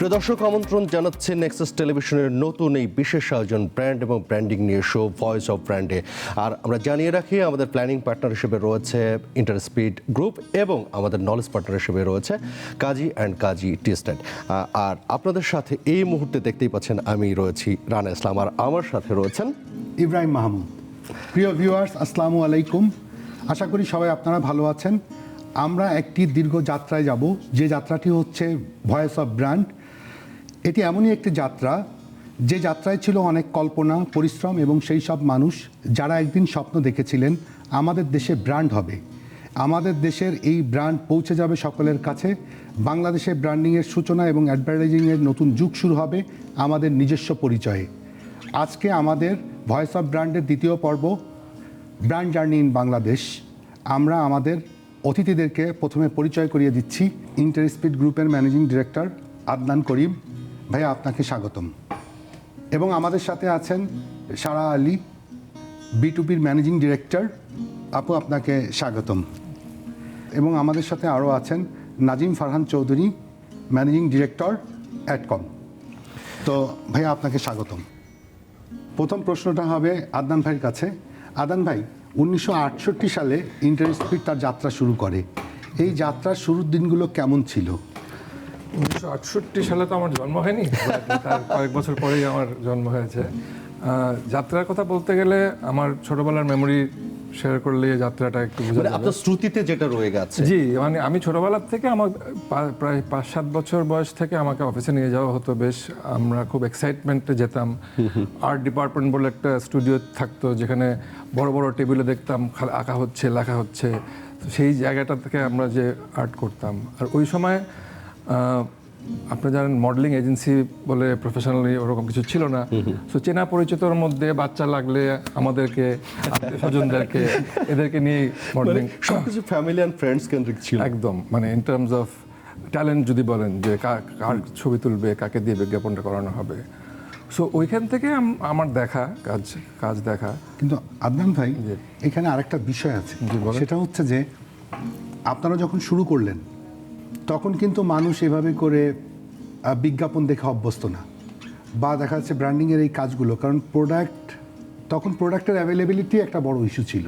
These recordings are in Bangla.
প্রিয় দর্শক, আমন্ত্রণ জানাচ্ছে নেক্সাস টেলিভিশনের নতুন এই বিশেষ আয়োজন ব্র্যান্ড এবং ব্র্যান্ডিং নিয়ে শো ভয়েস অফ ব্র্যান্ডে। আর আমরা জানিয়ে রাখি আমাদের প্ল্যানিং পার্টনার হিসেবে রয়েছে ইন্টারস্পিড গ্রুপ এবং আমাদের নলেজ পার্টনার হিসেবে রয়েছে কাজী অ্যান্ড কাজী টি স্ট্যান্ড। আর আপনাদের সাথে এই মুহূর্তে দেখতেই পাচ্ছেন আমি রয়েছি রানা ইসলাম, আর আমার সাথে রয়েছেন ইব্রাহিম মাহমুদ। প্রিয় ভিউয়ার্স, আসসালামু আলাইকুম। আশা করি সবাই আপনারা ভালো আছেন। আমরা একটি দীর্ঘ যাত্রায় যাব, যে যাত্রাটি হচ্ছে ভয়েস অফ ব্র্যান্ড। এটি এমনই একটি যাত্রা যে যাত্রায় ছিল অনেক কল্পনা, পরিশ্রম এবং সেই সব মানুষ যারা একদিন স্বপ্ন দেখেছিলেন আমাদের দেশে ব্র্যান্ড হবে, আমাদের দেশের এই ব্র্যান্ড পৌঁছে যাবে সকলের কাছে। বাংলাদেশে ব্র্যান্ডিংয়ের সূচনা এবং অ্যাডভার্টাইজিংয়ের নতুন যুগ শুরু হবে আমাদের নিজস্ব পরিচয়ে। আজকে আমাদের ভয়েস অফ ব্র্যান্ডের দ্বিতীয় পর্ব, ব্র্যান্ড জার্নি ইন বাংলাদেশ। আমরা আমাদের অতিথিদেরকে প্রথমে পরিচয় করিয়ে দিচ্ছি। ইন্টারস্পিড গ্রুপের ম্যানেজিং ডিরেক্টর আদনান করিম ভাইয়া, আপনাকে স্বাগতম। এবং আমাদের সাথে আছেন সারা আলী, B2Bর ম্যানেজিং ডিরেক্টর। আপু, আপনাকে স্বাগতম। এবং আমাদের সাথে আরও আছেন নাজিম ফারহান চৌধুরী, ম্যানেজিং ডিরেক্টর অ্যাডকম। তো ভাইয়া, আপনাকে স্বাগতম। প্রথম প্রশ্নটা হবে আদনান ভাইয়ের কাছে। আদনান ভাই, 1968 সালে ইন্টারস্পিড তার যাত্রা শুরু করে। এই যাত্রার শুরুর দিনগুলো কেমন ছিল? 1968 সালে তো আমার জন্ম হয়নি, তার কয়েক বছর পরেই আমার জন্ম হয়েছে। যাত্রার কথা বলতে গেলে আমার ছোটবেলার মেমোরি শেয়ার করলে যাত্রাটা একটু বোঝা যাবে। আপনার শ্রুতিতে যেটা রয়ে গেছে। জি, মানে আমি ছোটবেলার থেকে আমার প্রায় 5-7 বছর বয়স থেকে আমাকে অফিসে নিয়ে যাওয়া হতো। বেশ আমরা খুব এক্সাইটমেন্টে যেতাম। আর্ট ডিপার্টমেন্ট বলে একটা স্টুডিও থাকতো, যেখানে বড় বড় টেবিলে দেখতাম আঁকা হচ্ছে, লেখা হচ্ছে। তো সেই জায়গাটা থেকে আমরা যে আর্ট করতাম। আর ওই সময় আপনি জানেন মডেলিং এজেন্সি বলে প্রফেশনালি ওরকম কিছু ছিল না। সো চেনা পরিচিতর মধ্যে বাচ্চা লাগলে আমাদেরকে, স্বজনদেরকে, এদেরকে নিয়ে মডেলিং সবকিছু ফ্যামিলি অ্যান্ড ফ্রেন্ডস কেন্দ্রিক ছিল একদম। মানে ইন টার্মস অফ ট্যালেন্ট যদি বলেন যে কার ছবি তুলবে, কাকে দিয়ে বিজ্ঞাপনটা করানো হবে। সো ওইখান থেকে আমার দেখা কাজ দেখা। কিন্তু আদনান ভাই, এখানে আরেকটা বিষয় আছে, সেটা হচ্ছে যে আপনারা যখন শুরু করলেন তখন কিন্তু মানুষ এভাবে করে বিজ্ঞাপন দেখে অভ্যস্ত না, বা দেখা যাচ্ছে ব্র্যান্ডিংয়ের এই কাজগুলো, কারণ তখন প্রোডাক্টের অ্যাভেলেবিলিটি একটা বড় ইস্যু ছিল।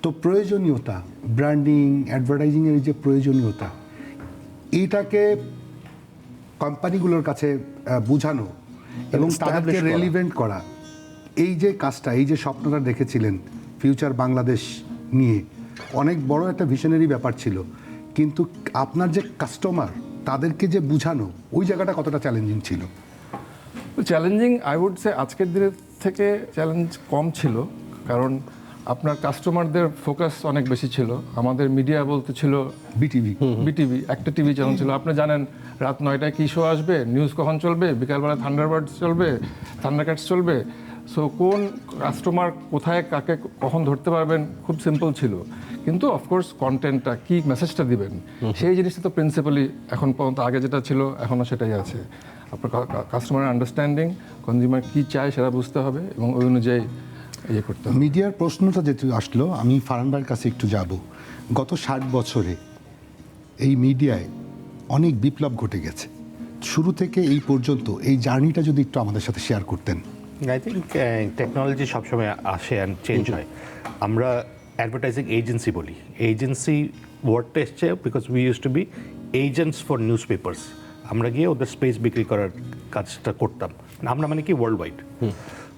তো প্রয়োজনীয়তা, ব্র্যান্ডিং অ্যাডভার্টাইজিংয়ের যে প্রয়োজনীয়তা, এইটাকে কোম্পানিগুলোর কাছে বোঝানো এবং তাদেরকে রেলিভেন্ট করা, এই যে কাজটা, এই যে স্বপ্নটা দেখেছিলেন ফিউচার বাংলাদেশ নিয়ে, অনেক বড় একটা ভিশনারি ব্যাপার ছিল। কিন্তু আপনার যে কাস্টমার, তাদেরকে যে বুঝানো, ওই জায়গাটা কতটা চ্যালেঞ্জিং ছিল? চ্যালেঞ্জিং আই উড সে আজকের দিনের থেকে চ্যালেঞ্জ কম ছিল, কারণ আপনার কাস্টমারদের ফোকাস অনেক বেশি ছিল। আমাদের মিডিয়া বলতে ছিল বিটিভি, একটা টিভি চ্যানেল ছিল। আপনি জানেন রাত 9টায় কী শো আসবে, নিউজ কখন চলবে, বিকালবেলা থান্ডারবার্ডস চলবে, থান্ডারক্যাটস চলবে। সো কোন কাস্টমার কোথায় কাকে কখন ধরতে পারবেন খুব সিম্পল ছিল। কিন্তু অফকোর্স কন্টেন্টটা, কী মেসেজটা দিবেন, সেই জিনিসটা তো প্রিন্সিপালি এখন পর্যন্ত, আগে যেটা ছিল এখনও সেটাই আছে। আপনার কাস্টমারের আন্ডারস্ট্যান্ডিং, কনজিউমার কী চায় সেটা বুঝতে হবে এবং ওই অনুযায়ী ইয়ে করতে হবে। মিডিয়ার প্রশ্নটা যেহেতু আসলো, আমি ফারহান ভাইয়ের কাছে একটু যাব। গত 60 বছরে এই মিডিয়ায় অনেক বিপ্লব ঘটে গেছে। শুরু থেকে এই পর্যন্ত এই জার্নিটা যদি একটু আমাদের সাথে শেয়ার করতেন। আই থিঙ্ক টেকনোলজি সবসময় আসে অ্যান্ড চেঞ্জ হয়। আমরা অ্যাডভার্টাইজিং এজেন্সি বলি। এজেন্সি ওয়ার্ডটা এসছে because we used to be agents for newspapers. আমরা গিয়ে ওদের স্পেস বিক্রি করার কাজটা করতাম। আমরা মানে কি ওয়ার্ল্ড ওয়াইড।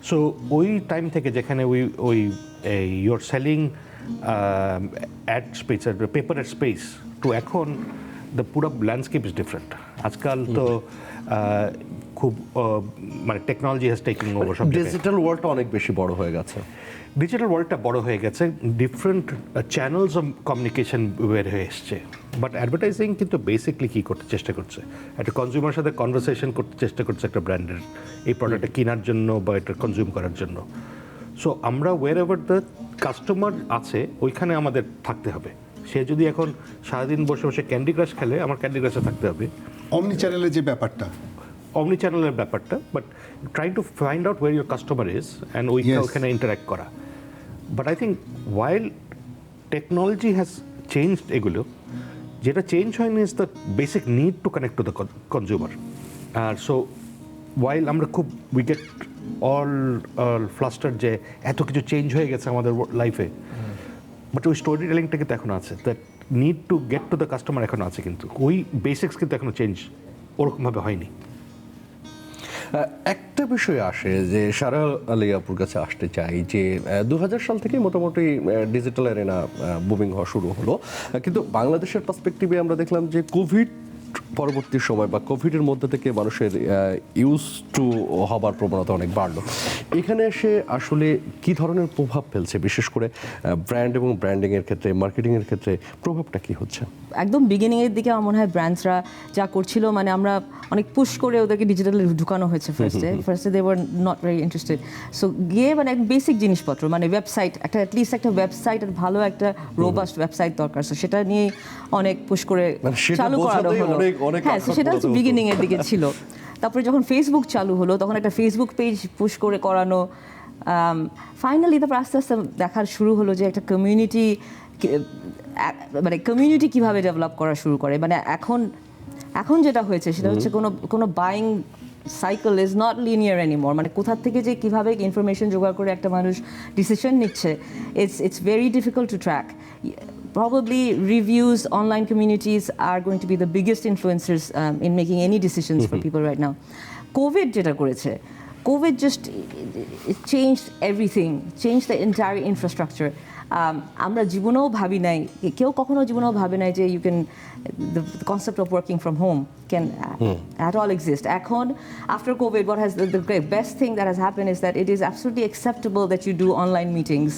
সো ওই টাইম থেকে যেখানে ওই ইউর সেলিং অ্যাড স্পেস, পেপারের স্পেস, টু এখন দ্য পুরো ল্যান্ডস্কেপ ইজ ডিফারেন্ট। আজকাল তো খুব মানে টেকনোলজি হ্যাজ টেকিং ওভার। সব ডিজিটাল ওয়ার্ল্ডটা অনেক বেশি বড় হয়ে গেছে। ডিজিটাল ওয়ার্ল্ডটা বড় হয়ে গেছে, ডিফারেন্ট চ্যানেলস অফ কমিউনিকেশন বের হয়ে এসছে। বাট অ্যাডভার্টাইজিং কিন্তু বেসিকলি কী করতে চেষ্টা করছে, একটা কনজিউমার সাথে কনভারসেশন করতে চেষ্টা করছে একটা ব্র্যান্ডের এই প্রোডাক্টটা কেনার জন্য বা এটা কনজিউম করার জন্য। সো আমরা ওয়ার এভার দ্য কাস্টমার আছে ওইখানে আমাদের থাকতে হবে। সে যদি এখন সারাদিন বসে বসে ক্যান্ডি ক্রাশ খেলে, আমার ক্যান্ডি ক্রাশে থাকতে হবে। অমনি চ্যানেলের যে ব্যাপারটা, অমনি চ্যানেলের ব্যাপারটা, but trying to find out where your customer is and ওইখানে ইন্টারাক্ট করা। But I think while technology has changed, এগুলো যেটা চেঞ্জ হয়নি is the basic need to connect to the consumer. So while আমরা খুব উই গেট অল ফ্লাস্টার যে এত কিছু চেঞ্জ হয়ে গেছে আমাদের লাইফে, বাট ওই স্টোরি টেলিংটা কিন্তু এখন আছে, that need to get to the customer এখন আছে, কিন্তু ওই বেসিক্স কিন্তু এখনো চেঞ্জ ওরকমভাবে হয়নি। একটা বিষয় আসে যে সারা আলী আপুর কাছে আসতে চাই যে 2000 সাল থেকে মোটামুটি ডিজিটাল এরিনা বুমিং হওয়া শুরু হলো, কিন্তু বাংলাদেশের পার্সপেক্টিভে আমরা দেখলাম যে কোভিড পরবর্তী সময় বা কোভিডের মধ্যে থেকে মানুষের ইউজ টু হবার প্রবণতা অনেক বাড়লো। এখানে এসে আসলে কি ধরনের প্রভাব ফেলছে, বিশেষ করে ব্র্যান্ড এবং ব্র্যান্ডিংয়ের ক্ষেত্রে, মার্কেটিংয়ের ক্ষেত্রে প্রভাবটা কি হচ্ছে? একদম বিগিনিংয়ের দিকে আমার মনে হয় ব্র্যান্ডসরা যা করছিল, মানে আমরা অনেক পুশ করে ওদেরকে ডিজিটালি ঢুকানো হয়েছে ফার্স্টে they were not very interested. So গিয়ে মানে বেসিক জিনিসপত্র, মানে ওয়েবসাইট, একটা অ্যাটলিস্ট একটা ওয়েবসাইট, ভালো একটা রোবাস্ট ওয়েবসাইট দরকার। সো সেটা নিয়ে অনেক পুশ করে চালু করানো হলো। হ্যাঁ, সেটা হচ্ছে বিগিনিং এর দিকে ছিল। তারপরে যখন ফেসবুক চালু হলো তখন একটা ফেসবুক পেজ পুশ করে করানো, ফাইনালি তারপর আস্তে আস্তে দেখার শুরু হলো যে একটা কমিউনিটি, মানে কমিউনিটি কিভাবে ডেভেলপ করা শুরু করে। মানে এখন যেটা হয়েছে সেটা হচ্ছে কোনো buying cycle is not linear anymore. মানে কোথা থেকে যে কিভাবে ইনফরমেশন জোগাড় করে একটা মানুষ ডিসিশন নিচ্ছে, it's very difficult to track. Probably reviews, online communities are going to be the biggest influencers in making any decisions for people right now. COVID যেটা করেছে, COVID just it changed everything, changed the entire infrastructure. আমরা জীবনেও ভাবি নাই, কেউ কখনো জীবনেও ভাবে নাই যে you can, the concept of working from home can at all exist. এখন after COVID, what has the best thing that has happened is that it is absolutely acceptable that you do online meetings.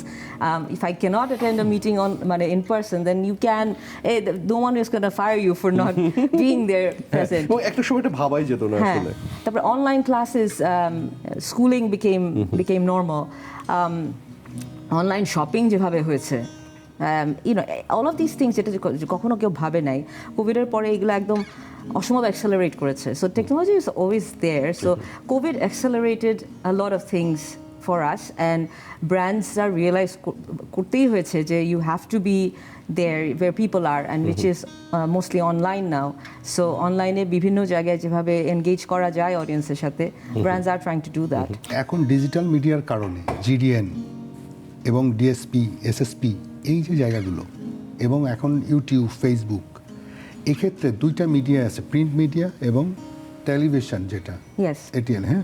If I cannot attend a meeting in person, then you can, no one is going to fire you for not being there present. একটা সময় এটা ভাবাই যেত না আসলে। তারপর online classes, schooling became normal. Online shopping যেভাবে হয়েছে, অল অফ দিস থিংস, যেটা কখনো কেউ ভাবে নাই, কোভিডের পরে এগুলো একদম অসম্ভব অ্যাক্সেলারেট করেছে। So technology is always there. So Covid accelerated a lot of things for us, and ব্র্যান্ডসরা রিয়েলাইজ করতেই হয়েছে যে you have to be there where people are, and which is mostly online now. So অনলাইনে বিভিন্ন জায়গায় যেভাবে এনগেজ করা যায় অডিয়েন্সের সাথে, brands are trying to do that. এখন ডিজিটাল মিডিয়ার কারণে জিডিএন এবং ডিএসপি, এসএসপি, এই যে জায়গাগুলো, এবং এখন ইউটিউব, ফেসবুক, এক্ষেত্রে দুইটা মিডিয়া আছে, প্রিন্ট মিডিয়া এবং টেলিভিশন, যেটা এটিএন। হ্যাঁ,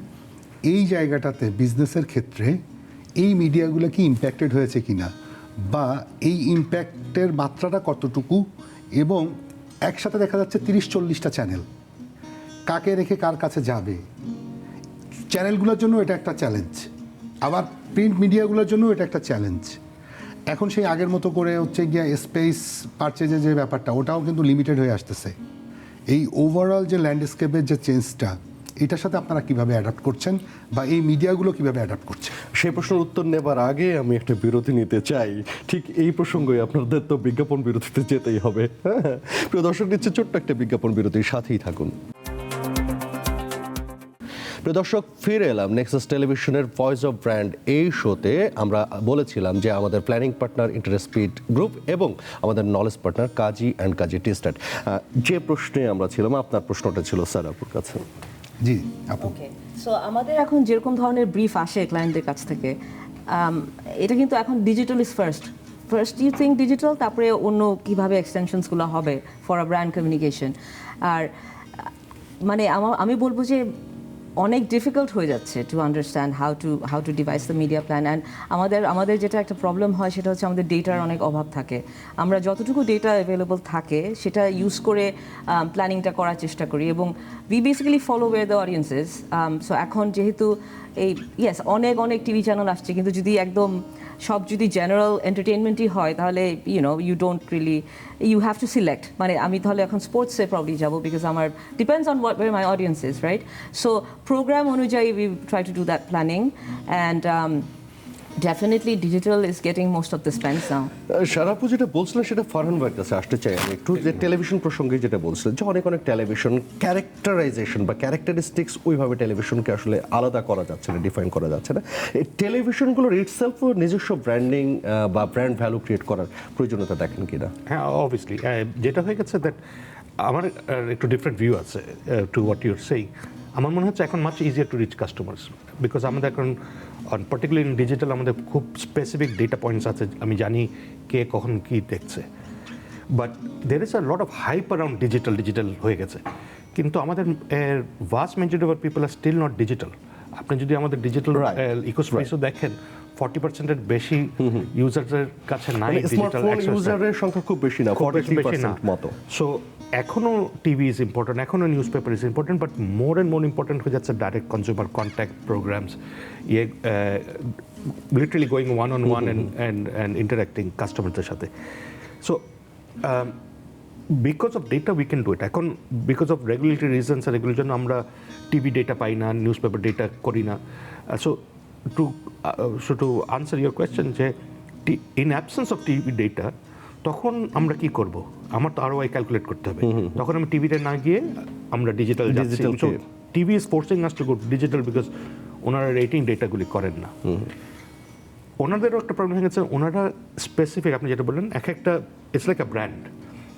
এই জায়গাটাতে বিজনেসের ক্ষেত্রে এই মিডিয়াগুলো কি ইম্প্যাক্টেড হয়েছে কিনা, বা এই ইম্প্যাক্টের মাত্রাটা কতটুকু, এবং একসাথে দেখা যাচ্ছে 30-40টা চ্যানেল, কাকে রেখে কার কাছে যাবে, চ্যানেলগুলোর জন্য এটা একটা চ্যালেঞ্জ, আবার প্রিন্ট মিডিয়াগুলোর জন্য এটা একটা চ্যালেঞ্জ। এখন সেই আগের মতো করে হচ্ছে গিয়া স্পেস পারচেজের যে ব্যাপারটা, ওটাও কিন্তু লিমিটেড হয়ে আসতেছে। এই ওভারঅল যে ল্যান্ডস্কেপের যে চেঞ্জটা, এটার সাথে আপনারা কিভাবে অ্যাডাপ্ট করছেন, বা এই মিডিয়াগুলো কিভাবে অ্যাডাপ্ট করছে? সেই প্রশ্নের উত্তর নেবার আগে আমি একটা বিরতি নিতে চাই। ঠিক এই প্রসঙ্গে আপনাদের তো বিজ্ঞাপন বিরতিতে যেতেই হবে। প্রিয় দর্শক, নিচ্ছে ছোট্ট একটা বিজ্ঞাপন বিরতির সাথেই থাকুন। প্রিয় দর্শক, ফিরে এলাম নেক্সাস টেলিভিশনের ভয়েস অফ ব্র্যান্ড এই শোতে। আমরা বলেছিলাম যে আমাদের প্ল্যানিং পার্টনার ইন্টারস্পিড গ্রুপ এবং আমাদের knowledge partner Kazi and Kazi T start. যে প্রশ্নে আমরা ছিলাম, আপনার প্রশ্নটা ছিল স্যার আপুর কাছে। জি আপু। সো আমাদের এখন যেরকম ধরনের ব্রিফ আসে ক্লায়েন্টদের কাছ থেকে, এটা কিন্তু এখন digital is first you think digital, তারপরে অন্য কীভাবে এক্সটেনশনসগুলো হবে ফর আ ব্র্যান্ড কমিউনিকেশন। আর মানে আমি বলবো যে অনেক ডিফিকাল্ট হয়ে যাচ্ছে to understand how to devise the media plan. And আমাদের যেটা একটা প্রবলেম হয় সেটা হচ্ছে আমাদের ডেটার অনেক অভাব থাকে। আমরা যতটুকু ডেটা অ্যাভেলেবল থাকে সেটা ইউজ করে প্ল্যানিংটা করার চেষ্টা করি, এবং we basically follow way the audiences. So এখন যেহেতু এই অনেক টিভি চ্যানেল আসছে, কিন্তু যদি একদম সব যদি জেনারেল এন্টারটেইনমেন্টই হয়, তাহলে you don't really, you have to select. মানে আমি তাহলে এখন স্পোর্টসে প্রবলি যাবো, বিকজ আমার depends on where my audience is, right? So programme অনুযায়ী we try to do that planning, and definitely digital is getting most of the spends now. সারাপু যেটা বলছিলেন সেটা ফারহান ভাইয়ের কাছে আসতে চাই আমি একটু, যে টেলিভিশন প্রসঙ্গে যেটা বলছিলেন যে অনেক টেলিভিশন ক্যারেক্টারাইজেশন বা ক্যারেক্টারিস্টিক্স ওইভাবে টেলিভিশনকে আসলে আলাদা করা যাচ্ছে না, ডিফাইন করা যাচ্ছে না। এই টেলিভিশনগুলোর ইটসেলফ নিজস্ব ব্র্যান্ডিং বা ব্র্যান্ড ভ্যালু ক্রিয়েট করার প্রয়োজনীয়তা দেখেন কিনা? হ্যাঁ, অবভিয়াসলি যেটা হয়ে গেছে দ্যাট আমার একটু ডিফারেন্ট ভিউ আছে টু হোয়াট ইউর সেইং। আমার মনে হচ্ছে এখন much easier to reach customers, because আমাদের এখন পার্টিকুলার ইন ডিজিটাল আমাদের খুব স্পেসিফিক ডেটা পয়েন্টস আছে, আমি জানি কে কখন কী দেখছে। But there is a lot of hype around digital হয়ে গেছে, কিন্তু আমাদের vast majority of people are still not digital. আপনি যদি আমাদের ডিজিটাল ইকোস্পেসও দেখেন, 40%-এর বেশি ইউজারদের কাছে নাই ডিজিটাল অ্যাক্সেস। ইউজারের সংখ্যা খুব বেশি না, 43% মতো। সো এখনও টিভি ইজ ইম্পর্টেন্ট, এখনও news paper is important, but more and more important হয়ে যাচ্ছে direct consumer contact programs, literally going one on one and interacting কাস্টমারদের সাথে। So because of data we can do it. এখন বিকজ অফ রেগুলেটরি রিজনস আর এগুলোর জন্য আমরা টিভি ডেটা পাই না, নিউজ পেপার ডেটা করি না। So to answer your question, যে in absence of TV data তখন আমরা কি করব? আমার তো আরও ক্যালকুলেট করতে হবে। তখন আমি টিভিতে না গিয়ে আমরা ডিজিটাল যাচ্ছি। So TV is forcing us to go digital, because ওনারা রেটিং ডেটাগুলি করেন না। ওনাদেরও একটা প্রবলেম হয়ে গেছে, ওনারা স্পেসিফিক, আপনি যেটা বললেন, একটা ইটস লাইক আ ব্র্যান্ড,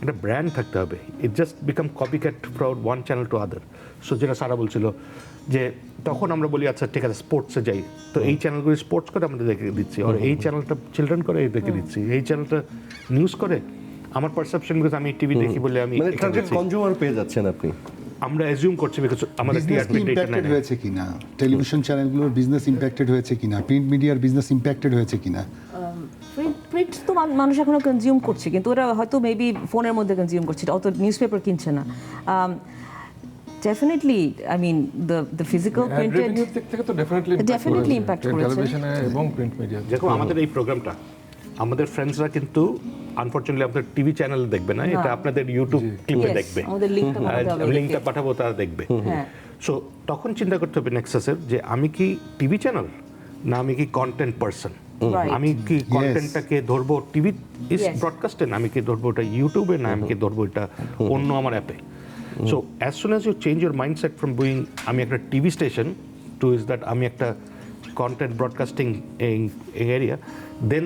একটা ব্র্যান্ড থাকতে হবে। It just become copy cat from one channel to other. So যেটা সারা বলছিল, যে তখন আমরা বলি আচ্ছা ঠিক আছে স্পোর্টসে যাই, তো এই চ্যানেলগুলি স্পোর্টস করে আমাদের দেখে দিচ্ছি, আর এই চ্যানেলটা চিলড্রেন করে দেখে দিচ্ছি, এই চ্যানেলটা নিউজ করে। আমার পারসেপশন, বিকজ আমি টিভি দেখি বলে আমি কনজিউমার পেয়ে যাচ্ছেন আপনি। আমরা অ্যাজিউম করছি বিকজ আমাদের টিআরপি ডেটা ইম্প্যাক্টেড হয়েছে কিনা, টেলিভিশন চ্যানেলগুলোর বিজনেস ইম্প্যাক্টেড হয়েছে কিনা, প্রিন্ট মিডিয়ার বিজনেস ইম্প্যাক্টেড হয়েছে কিনা। প্রিন্ট তো মানুষ এখনো কনজিউম করছে, কিন্তু ওরা হয়তো মেবি ফোনের মধ্যে কনজিউম করছে, অত নিউজ পেপার কিনছে না। Definitely, I mean the physical printed রেভিনিউর দিক থেকে তো ডেফিনেটলি ইম্প্যাক্ট করেছে টেলিভিশনে এবং প্রিন্ট মিডিয়া। যেরকম আমাদের এই প্রোগ্রামটা, আমাদের ফ্রেন্ডসরা কিন্তু আনফরচুনেটলি আপনার টিভি চ্যানেল দেখবে না, এটা আপনাদের ইউটিউব ক্লিপে দেখবে, আমাদের লিঙ্কটা পাঠাবো, তারা দেখবে। সো তখন চিন্তা করতে হবে নেক্সাসের, যে আমি কি টিভি চ্যানেল না আমি কি কন্টেন্ট পারসন, আমি কি কন্টেন্টটাকে ধরবো টিভি ইজ ব্রডকাস্টে, না আমি কি ধরবো এটা ইউটিউবে, না আমি কি ধরবো এটা অন্য আমার অ্যাপে। So as soon as you change your mindset from being আমি একটা TV station to is that আমি একটা content broadcasting area, then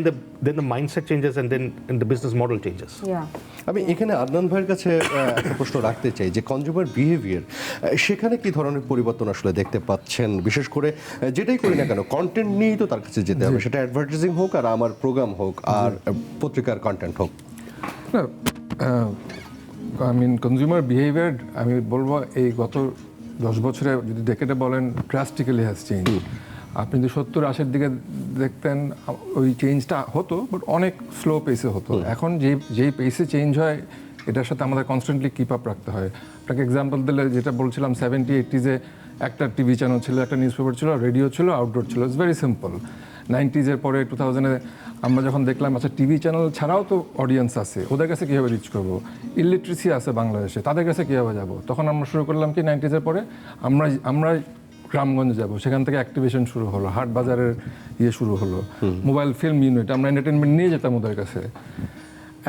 the mindset changes and then the business model changes. আমি এখানে আদনান ভাইয়ের কাছে একটা প্রশ্ন রাখতে চাই, যে কনজিউমার বিহেভিয়ার সেখানে কি ধরনের পরিবর্তন আসলে দেখতে পাচ্ছেন? বিশেষ করে যেটাই করি না কেন, কন্টেন্ট নিয়েই তো তার কাছে যেতে হবে, সেটা অ্যাডভার্টাইজিং হোক আর আমার প্রোগ্রাম হোক আর পত্রিকার কন্টেন্ট হোক। আই মিন কনজিউমার বিহেভিয়ার, আমি বলবো এই গত 10 বছরে যদি ডেকেডে বলেন, ড্রাস্টিক্যালি হ্যাজ চেঞ্জ। আপনি যদি 70-80-এর দিকে দেখতেন, ওই চেঞ্জটা হতো, বাট অনেক স্লো পেসে হতো। এখন যেই পেসে চেঞ্জ হয়, এটার সাথে আমাদের কনস্ট্যান্টলি কিপ আপ রাখতে হয়। আপনাকে এক্সাম্পল দিলে, যেটা বলছিলাম 70-80-এ একটা টিভি চ্যানেল ছিল, একটা নিউজ পেপার ছিল, রেডিও ছিল, আউটডোর ছিল, ইটস ভেরি সিম্পল। 90s-এর পরে 2000-এ আমরা যখন দেখলাম আচ্ছা টিভি চ্যানেল ছাড়াও তো অডিয়েন্স আছে, ওদের কাছে কীভাবে রিচ করবো, ইলিটারেসি আছে বাংলাদেশে, তাদের কাছে কীভাবে যাব, তখন আমরা শুরু করলাম কি 90s-এর পরে আমরা গ্রামগঞ্জে যাব, সেখান থেকে অ্যাক্টিভেশন শুরু হলো, হাট বাজারের শুরু হলো, মোবাইল ফিল্ম ইউনিট, আমরা এন্টারটেনমেন্ট নিয়ে যেতাম ওদের কাছে।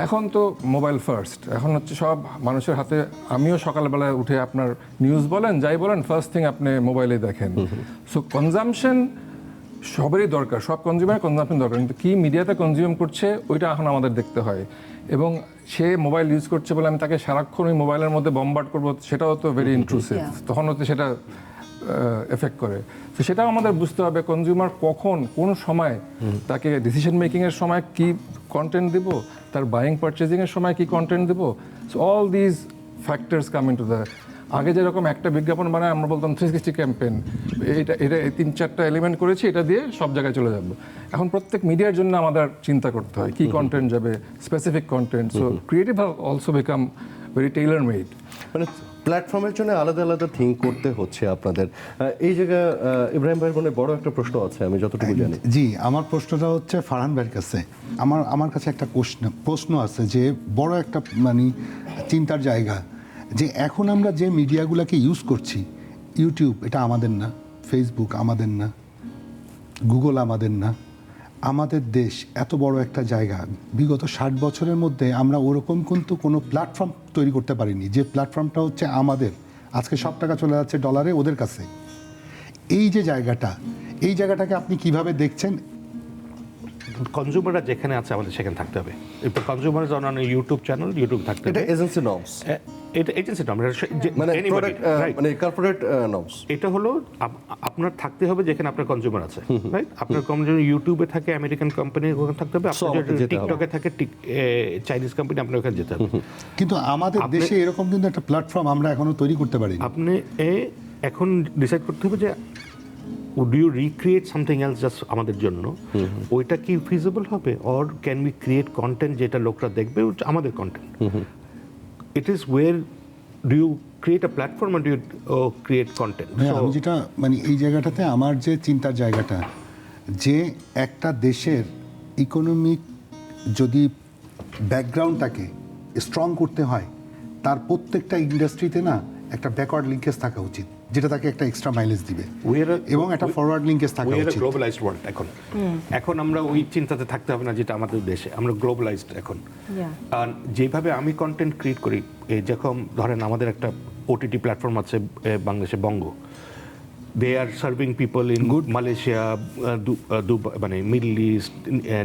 এখন তো মোবাইল ফার্স্ট, এখন হচ্ছে সব মানুষের হাতে। আমিও সকালবেলায় উঠে আপনার নিউজ বলেন যাই বলেন, ফার্স্ট থিং আপনি মোবাইলে দেখেন। সো কনজামশন সবারই দরকার, সব কনজিউমার কনজামশন দরকার, কিন্তু কি মিডিয়াতে কনজিউম করছে ওইটা এখন আমাদের দেখতে হয়। এবং সে মোবাইল ইউজ করছে বলে আমি তাকে সারাক্ষণ ওই মোবাইলের মধ্যে বম্বার্ড করবো, সেটাও তো ভেরি ইন্ট্রুসিভ, তখন হচ্ছে সেটা এফেক্ট করে। তো সেটাও আমাদের বুঝতে হবে কনজিউমার কখন কোন সময় তাকে ডিসিশন মেকিংয়ের সময় কি কন্টেন্ট দেব, তার বাইং পারচেজিংয়ের সময় কি কন্টেন্ট দেব। So all these factors come into the. আগে যেরকম একটা বিজ্ঞাপন বানায় আমরা বলতাম 360 ক্যাম্পেইন, এটা 3-4টা এলিমেন্ট করেছি, এটা দিয়ে সব জায়গায় চলে যাব। এখন প্রত্যেক মিডিয়ার জন্য আমাদের চিন্তা করতে হয় কি কন্টেন্ট যাবে, specific content. So creative also become very Taylor made. মানে প্ল্যাটফর্মের জন্য আলাদা আলাদা থিঙ্ক করতে হচ্ছে আপনাদের। এই জায়গায় ইব্রাহিম ভাইয়ের মনে বড় একটা প্রশ্ন আছে, আমি যতটুকু জানি। জি, আমার প্রশ্নটা হচ্ছে ফারহান ভাইয়ের কাছে। আমার কাছে একটা প্রশ্ন আছে, যে বড় একটা মানে চিন্তার জায়গা, যে এখন আমরা যে মিডিয়াগুলোকে ইউজ করছি, ইউটিউব এটা আমাদের না, ফেসবুক আমাদের না, গুগল আমাদের না, আমাদের দেশ এত বড় একটা জায়গা, বিগত 60 বছরের মধ্যে আমরা ওরকম কিন্তু কোনো প্ল্যাটফর্ম তৈরি করতে পারিনি, যে প্ল্যাটফর্মটা হচ্ছে আমাদের। আজকে সব টাকা চলে যাচ্ছে ডলারে ওদের কাছে। এই যে এই জায়গাটাকে আপনি কিভাবে দেখছেন? কনজিউমাররা যেখানে আছে আমাদের সেখানে থাকতে হবে। Consumer on YouTube channel, YouTube থাকতে হবে, এটা এজেন্সি নর্মস। এটা এজেন্সি নাম, মানে প্রোডাক্ট মানে কর্পোরেট নর্মস। এটা হলো আপনার থাকতে হবে যেখানে আপনার কনজিউমার আছে, রাইট? আপনার কনজিউমার ইউটিউবে থাকে আমেরিকান কোম্পানি, ওখানে থাকতে হবে। আপনার যদি টিকটকে থাকে চাইনিজ কোম্পানি, আপনার ওখানে যেতে হবে। কিন্তু আমাদের দেশে এরকম কিন্তু একটা প্ল্যাটফর্ম আমরা এখনো তৈরি করতে পারি। আপনি এখন ডিসাইড করতে হবে যে would you recreate something else just আমাদের জন্য, ওইটা কি ফিজিবল হবে, or can we create content যেটা লোকরা দেখবে আমাদের content. It is where do you create a platform or do you create content. আমি যেটা মানে এই জায়গাটাতে আমার যে চিন্তার জায়গাটা, যে একটা দেশের ইকোনমিক যদি ব্যাকগ্রাউন্ডটাকে স্ট্রং করতে হয়, তার প্রত্যেকটা ইন্ডাস্ট্রিতে না একটা ব্যাকওয়ার্ড লিঙ্কেজ থাকা উচিত, যেটা তাকে একটা এক্সট্রা মাইলেজ দিবে, এবং একটা ফরওয়ার্ড লিঙ্কেজ থাকা উচিত। গ্লোবালাইজড ওয়ার্ল্ড এখন আমরা ওই চিন্তাতে থাকতে হবে না যেটা আমাদের দেশে, আমরা গ্লোবালাইজড এখন। আর যেভাবে আমি কন্টেন্ট ক্রিয়েট করি, যেরকম ধরেন আমাদের একটা ওটিটি প্ল্যাটফর্ম আছে বাংলাদেশে, Bongo, they are serving people in Malaysia, মানে middle east,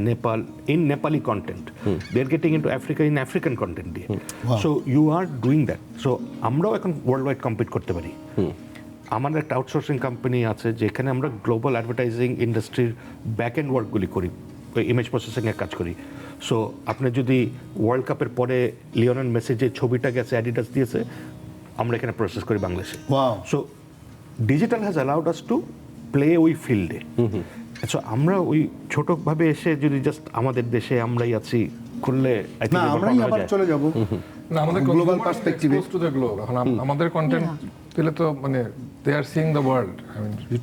Nepal, in Nepali content. They are getting into Africa in African content দিয়ে। So you are doing that. So আমরাও এখন ওয়ার্ল্ড ওয়াইড কম্পিট করতে পারি। আমাদের একটা আউটসোর্সিং কোম্পানি আছে যেখানে আমরা গ্লোবাল অ্যাডভার্টাইজিং ইন্ডাস্ট্রির ব্যাক এন্ড ওয়ার্কগুলি করি, ইমেজ প্রসেসিংয়ের কাজ করি। সো আপনি যদি ওয়ার্ল্ড কাপের পরে লিওনেল মেসি যে ছবিটা গেছে অ্যাডিডাস দিয়েছে, আমরা এখানে প্রসেস করি বাংলাদেশে। So digital has allowed us to play ওই ফিল্ডে। সো আমরা ওই ছোটভাবে এসে যদি জাস্ট আমাদের দেশে আমরাই আছি খুললে আমরাই আবার চলে যাব না, আমাদের গ্লোবাল পার্সপেক্টিভে টু দ্য গ্লোব। এখন আমাদের কন্টেন্ট দিলে তো মানে দে আর সিইং দ্য ওয়ার্ল্ড।